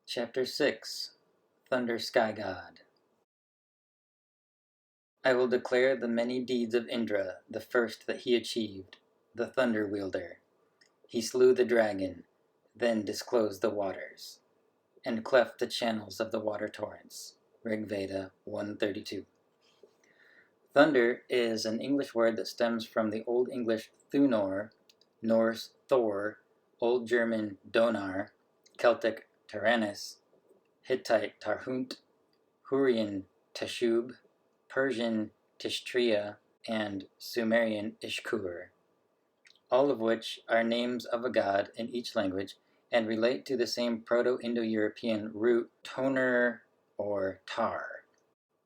Chapter 6 Thunder Sky God. I will declare the many deeds of Indra, the first that he achieved, the thunder wielder. He slew the dragon, then disclosed the waters, and cleft the channels of the water torrents. Rig Veda 132. Thunder is an English word that stems from the Old English Thunor, Norse Thor, Old German Donar, Celtic Taranis, Hittite Tarhunt, Hurrian Teshub, Persian Tishtria, and Sumerian Ishkur, all of which are names of a god in each language and relate to the same Proto-Indo-European root toner or tar.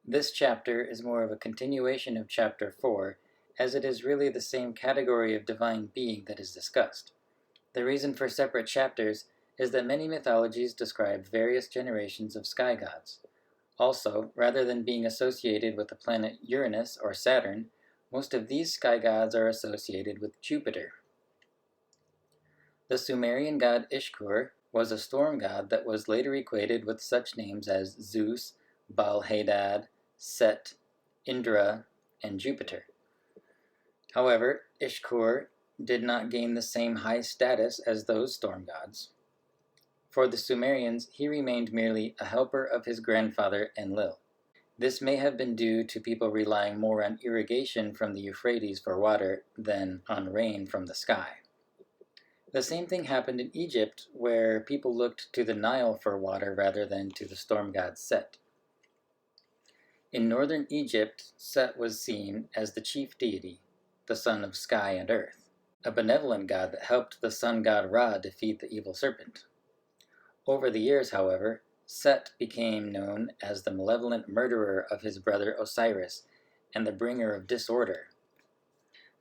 This chapter is more of a continuation of chapter 4, as it is really the same category of divine being that is discussed. The reason for separate chapters is that many mythologies describe various generations of sky gods. Also, rather than being associated with the planet Uranus or Saturn, most of these sky gods are associated with Jupiter. The Sumerian god Ishkur was a storm god that was later equated with such names as Zeus, Baal Hadad, Set, Indra, and Jupiter. However, Ishkur did not gain the same high status as those storm gods. For the Sumerians, he remained merely a helper of his grandfather Enlil. This may have been due to people relying more on irrigation from the Euphrates for water than on rain from the sky. The same thing happened in Egypt, where people looked to the Nile for water rather than to the storm god Set. In northern Egypt, Set was seen as the chief deity, the son of sky and earth, a benevolent god that helped the sun god Ra defeat the evil serpent. Over the years, however, Set became known as the malevolent murderer of his brother Osiris and the bringer of disorder.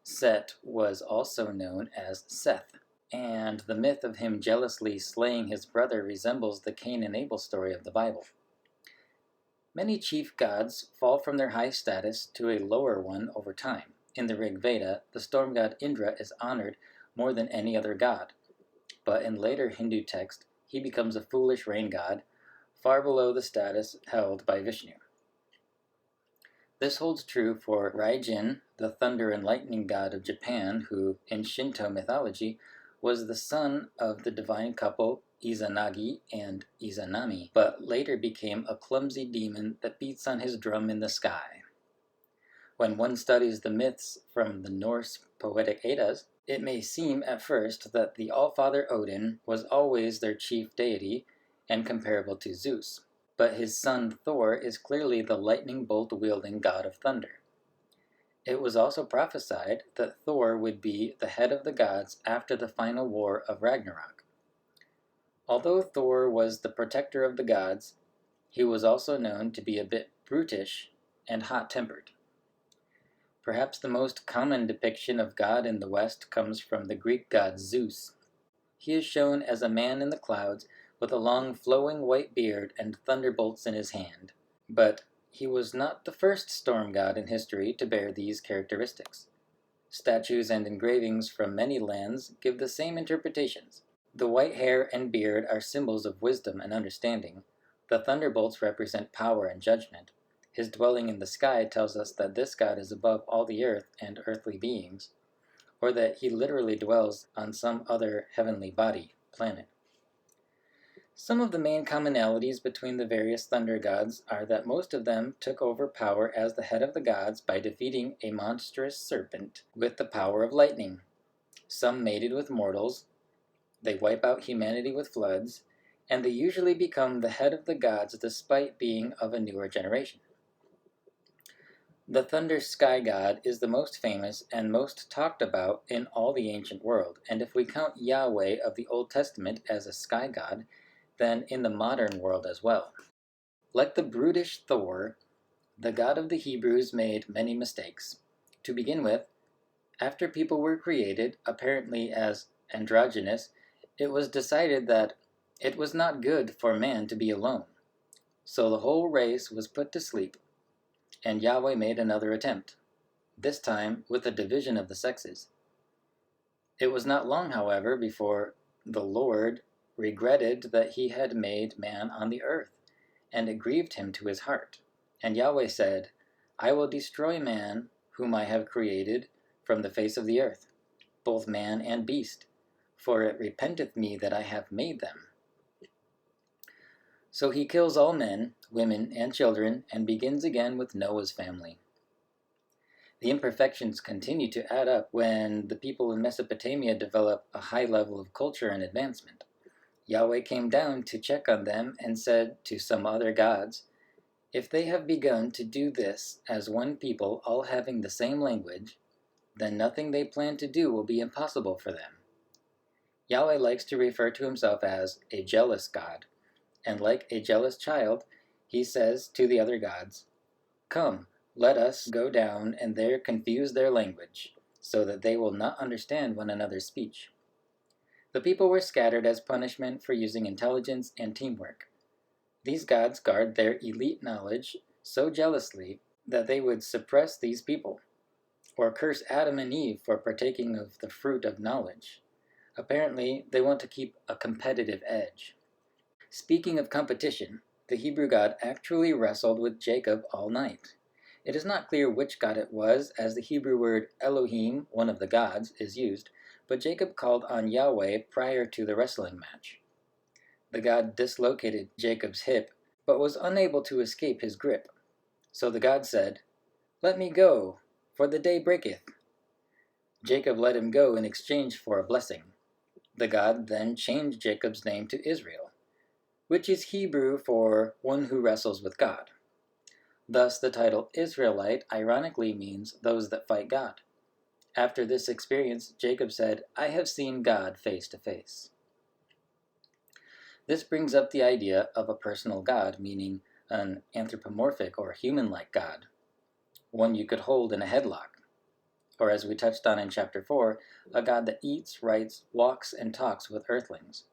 Set was also known as Seth, and the myth of him jealously slaying his brother resembles the Cain and Abel story of the Bible. Many chief gods fall from their high status to a lower one over time. In the Rig Veda, the storm god Indra is honored more than any other god, but in later Hindu texts, he becomes a foolish rain god, far below the status held by Vishnu. This holds true for Raijin, the thunder and lightning god of Japan, who, in Shinto mythology, was the son of the divine couple Izanagi and Izanami, but later became a clumsy demon that beats on his drum in the sky. When one studies the myths from the Norse poetic Eddas, it may seem at first that the Allfather Odin was always their chief deity and comparable to Zeus, but his son Thor is clearly the lightning bolt-wielding god of thunder. It was also prophesied that Thor would be the head of the gods after the final war of Ragnarok. Although Thor was the protector of the gods, he was also known to be a bit brutish and hot-tempered. Perhaps the most common depiction of God in the West comes from the Greek god Zeus. He is shown as a man in the clouds with a long flowing white beard and thunderbolts in his hand. But he was not the first storm god in history to bear these characteristics. Statues and engravings from many lands give the same interpretations. The white hair and beard are symbols of wisdom and understanding. The thunderbolts represent power and judgment. His dwelling in the sky tells us that this god is above all the earth and earthly beings, or that he literally dwells on some other heavenly body, planet. Some of the main commonalities between the various thunder gods are that most of them took over power as the head of the gods by defeating a monstrous serpent with the power of lightning. Some mated with mortals, they wipe out humanity with floods, and they usually become the head of the gods despite being of a newer generation. The thunder sky god is the most famous and most talked about in all the ancient world, and if we count Yahweh of the Old Testament as a sky god, then in the modern world as well. Like the brutish Thor, the god of the Hebrews made many mistakes. To begin with, after people were created, apparently as androgynous, it was decided that it was not good for man to be alone. So the whole race was put to sleep, and Yahweh made another attempt, this time with a division of the sexes. It was not long, however, before the Lord regretted that he had made man on the earth, and it grieved him to his heart. And Yahweh said, I will destroy man, whom I have created, from the face of the earth, both man and beast, for it repenteth me that I have made them. So he kills all men, women, and children, and begins again with Noah's family. The imperfections continue to add up when the people in Mesopotamia develop a high level of culture and advancement. Yahweh came down to check on them and said to some other gods, if they have begun to do this as one people, all having the same language, then nothing they plan to do will be impossible for them. Yahweh likes to refer to himself as a jealous God, and like a jealous child, he says to the other gods, come, let us go down and there confuse their language, so that they will not understand one another's speech. The people were scattered as punishment for using intelligence and teamwork. These gods guard their elite knowledge so jealously that they would suppress these people, or curse Adam and Eve for partaking of the fruit of knowledge. Apparently, they want to keep a competitive edge. Speaking of competition, the Hebrew God actually wrestled with Jacob all night. It is not clear which god it was, as the Hebrew word Elohim, one of the gods, is used, but Jacob called on Yahweh prior to the wrestling match. The god dislocated Jacob's hip, but was unable to escape his grip. So the god said, let me go, for the day breaketh. Jacob let him go in exchange for a blessing. The god then changed Jacob's name to Israel, which is Hebrew for one who wrestles with God. Thus the title Israelite ironically means those that fight God. After this experience, Jacob said, I have seen God face to face. This brings up the idea of a personal God, meaning an anthropomorphic or human-like God, one you could hold in a headlock, or as we touched on in chapter 4, a God that eats, writes, walks, and talks with earthlings.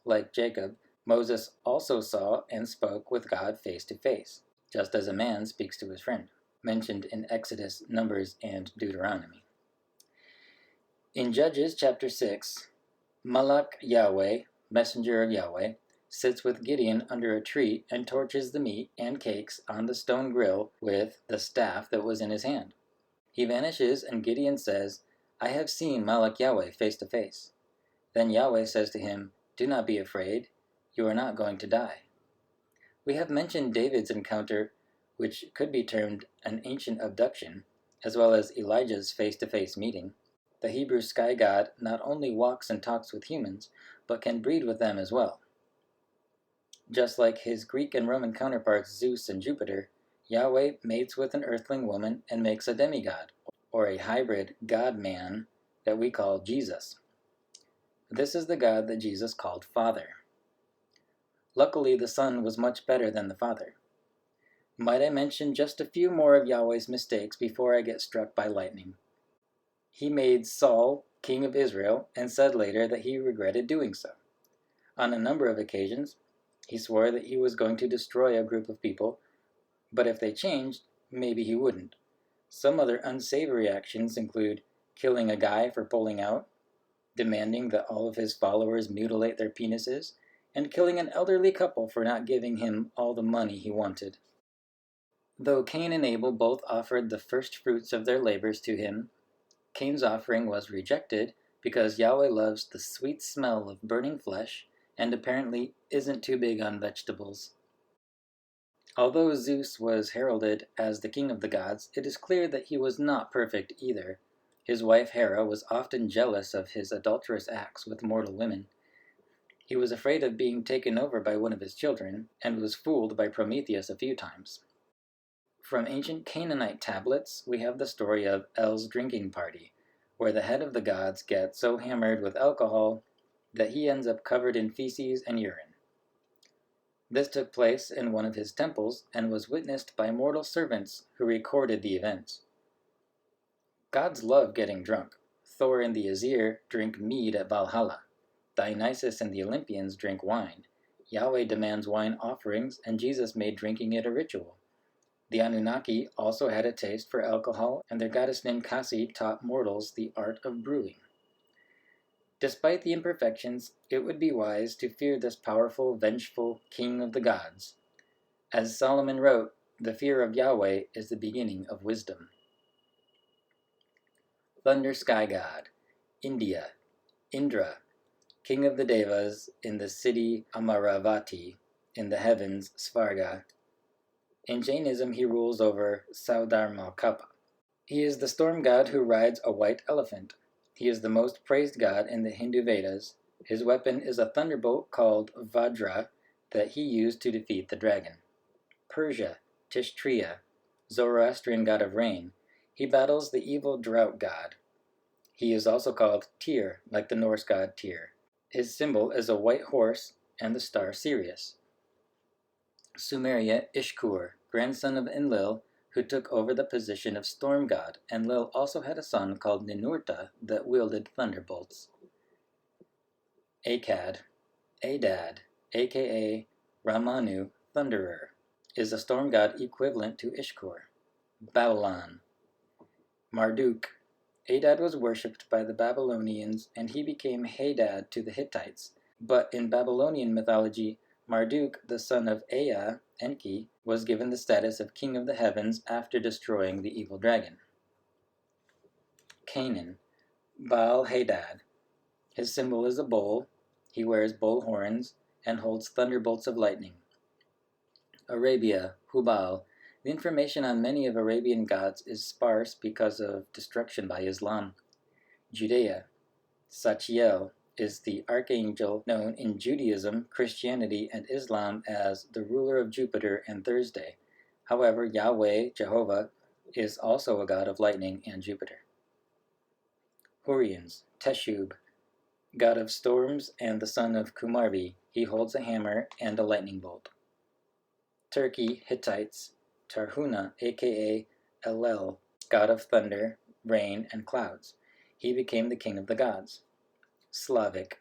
Like Jacob, Moses also saw and spoke with God face to face, just as a man speaks to his friend, mentioned in Exodus, Numbers, and Deuteronomy. In Judges chapter 6, Malach Yahweh, messenger of Yahweh, sits with Gideon under a tree and torches the meat and cakes on the stone grill with the staff that was in his hand. He vanishes, and Gideon says, I have seen Malach Yahweh face to face. Then Yahweh says to him, do not be afraid, you are not going to die. We have mentioned David's encounter, which could be termed an ancient abduction, as well as Elijah's face-to-face meeting. The Hebrew sky god not only walks and talks with humans, but can breed with them as well. Just like his Greek and Roman counterparts Zeus and Jupiter, Yahweh mates with an earthling woman and makes a demigod, or a hybrid god-man that we call Jesus. This is the God that Jesus called Father. Luckily, the Son was much better than the Father. Might I mention just a few more of Yahweh's mistakes before I get struck by lightning? He made Saul king of Israel and said later that he regretted doing so. On a number of occasions, he swore that he was going to destroy a group of people, but if they changed, maybe he wouldn't. Some other unsavory actions include killing a guy for pulling out, demanding that all of his followers mutilate their penises, and killing an elderly couple for not giving him all the money he wanted. Though Cain and Abel both offered the first fruits of their labors to him, Cain's offering was rejected because Yahweh loves the sweet smell of burning flesh and apparently isn't too big on vegetables. Although Zeus was heralded as the king of the gods, it is clear that he was not perfect either. His wife Hera was often jealous of his adulterous acts with mortal women. He was afraid of being taken over by one of his children, and was fooled by Prometheus a few times. From ancient Canaanite tablets, we have the story of El's drinking party, where the head of the gods gets so hammered with alcohol that he ends up covered in feces and urine. This took place in one of his temples and was witnessed by mortal servants who recorded the events. Gods love getting drunk. Thor and the Aesir drink mead at Valhalla. Dionysus and the Olympians drink wine. Yahweh demands wine offerings, and Jesus made drinking it a ritual. The Anunnaki also had a taste for alcohol, and their goddess Ninkasi taught mortals the art of brewing. Despite the imperfections, it would be wise to fear this powerful, vengeful king of the gods. As Solomon wrote, the fear of Yahweh is the beginning of wisdom. Thunder sky god, India, Indra, king of the Devas in the city Amaravati, in the heavens Svarga. In Jainism, he rules over Saudharmakapa. He is the storm god who rides a white elephant. He is the most praised god in the Hindu Vedas. His weapon is a thunderbolt called Vajra that he used to defeat the dragon. Persia, Tishtriya, Zoroastrian god of rain. He battles the evil drought god. He is also called Tyr, like the Norse god Tyr. His symbol is a white horse and the star Sirius. Sumeria, Ishkur, grandson of Enlil, who took over the position of storm god. Enlil also had a son called Ninurta that wielded thunderbolts. Akkad, Adad, aka Ramanu, Thunderer, is a storm god equivalent to Ishkur. Babylon, Marduk. Adad was worshipped by the Babylonians and he became Hadad to the Hittites. But in Babylonian mythology, Marduk, the son of Ea, Enki, was given the status of king of the heavens after destroying the evil dragon. Canaan, Baal Hadad. His symbol is a bull. He wears bull horns and holds thunderbolts of lightning. Arabia, Hubal. The information on many of Arabian gods is sparse because of destruction by Islam. Judea, Sachiel, is the archangel known in Judaism, Christianity, and Islam as the ruler of Jupiter and Thursday. However, Yahweh, Jehovah, is also a god of lightning and Jupiter. Hurrians, Teshub, god of storms and the son of Kumarbi. He holds a hammer and a lightning bolt. Turkey, Hittites, Tarhuna, aka Elel, god of thunder, rain, and clouds. He became the king of the gods. Slavic,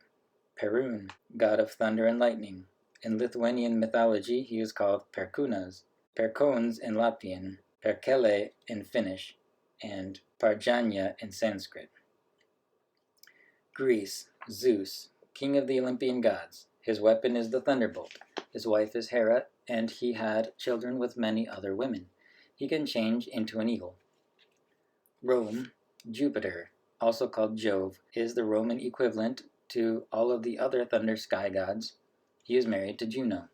Perun, god of thunder and lightning. In Lithuanian mythology, he is called Perkunas, Perkons in Latvian, Perkele in Finnish, and Parjanya in Sanskrit. Greece, Zeus, king of the Olympian gods. His weapon is the thunderbolt. His wife is Hera, and he had children with many other women. He can change into an eagle. Rome, Jupiter, also called Jove, is the Roman equivalent to all of the other thunder sky gods. He is married to Juno.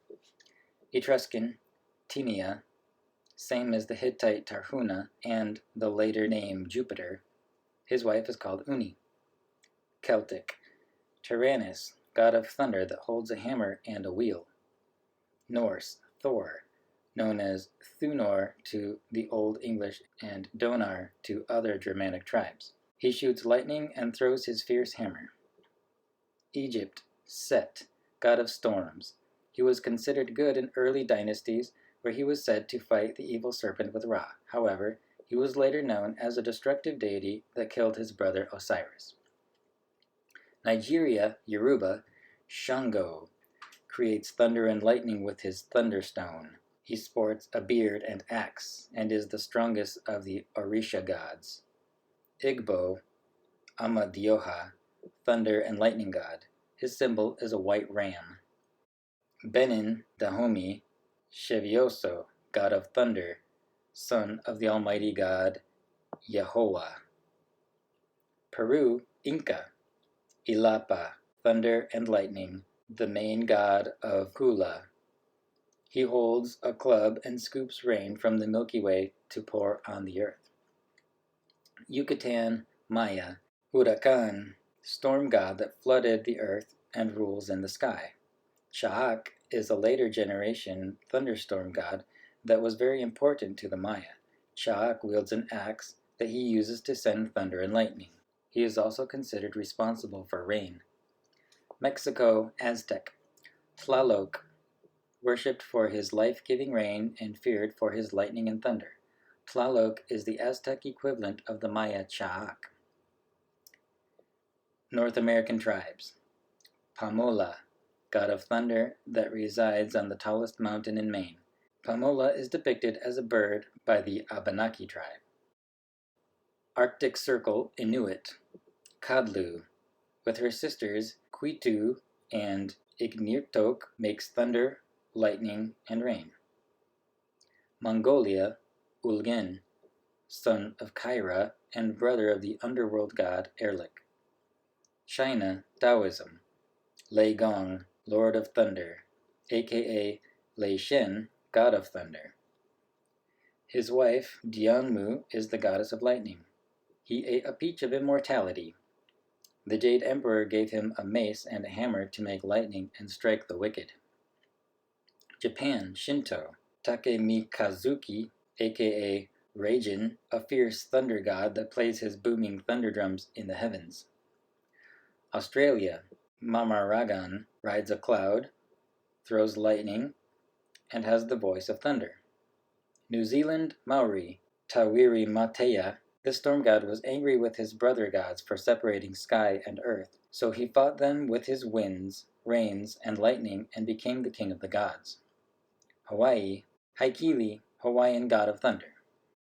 Etruscan, Tinia, same as the Hittite Tarhuna and the later name Jupiter. His wife is called Uni. Celtic, Taranis, god of thunder that holds a hammer and a wheel. Norse, Thor, known as Thunor to the Old English and Donar to other Germanic tribes. He shoots lightning and throws his fierce hammer. Egypt, Set, god of storms. He was considered good in early dynasties where he was said to fight the evil serpent with Ra. However, he was later known as a destructive deity that killed his brother Osiris. Nigeria, Yoruba, Shango, creates thunder and lightning with his thunderstone. He sports a beard and axe, and is the strongest of the Orisha gods. Igbo, Amadioha, thunder and lightning god. His symbol is a white ram. Benin, Dahomey, Chevioso, god of thunder, son of the almighty god Yehovah. Peru, Inca, Ilapa, thunder and lightning, the main god of Kula. He holds a club and scoops rain from the Milky Way to pour on the earth. Yucatan, Maya, Huracan, storm god that flooded the earth and rules in the sky. Chaak is a later generation thunderstorm god that was very important to the Maya. Chaak wields an axe that he uses to send thunder and lightning. He is also considered responsible for rain. Mexico, Aztec, Tlaloc, worshipped for his life-giving rain and feared for his lightning and thunder. Tlaloc is the Aztec equivalent of the Maya Chaak. North American tribes. Pamola, god of thunder that resides on the tallest mountain in Maine. Pamola is depicted as a bird by the Abenaki tribe. Arctic Circle, Inuit. Kadlu, With her sisters, Quitu and Ignirtok makes thunder, lightning, and rain. Mongolia, Ulgen, son of Kyra and brother of the underworld god Erlik. China, Taoism, Lei Gong, Lord of Thunder, aka Lei Shen, God of Thunder. His wife, Dianmu, is the goddess of lightning. He ate a peach of immortality. The Jade Emperor gave him a mace and a hammer to make lightning and strike the wicked. Japan, Shinto, Takemikazuki, aka Raijin, a fierce thunder god that plays his booming thunder drums in the heavens. Australia, Mamaragan rides a cloud, throws lightning, and has the voice of thunder. New Zealand, Maori, Tawiri Mateya, the storm god was angry with his brother gods for separating sky and earth, so he fought them with his winds, rains, and lightning and became the king of the gods. Hawaii, Haikili, Hawaiian god of thunder.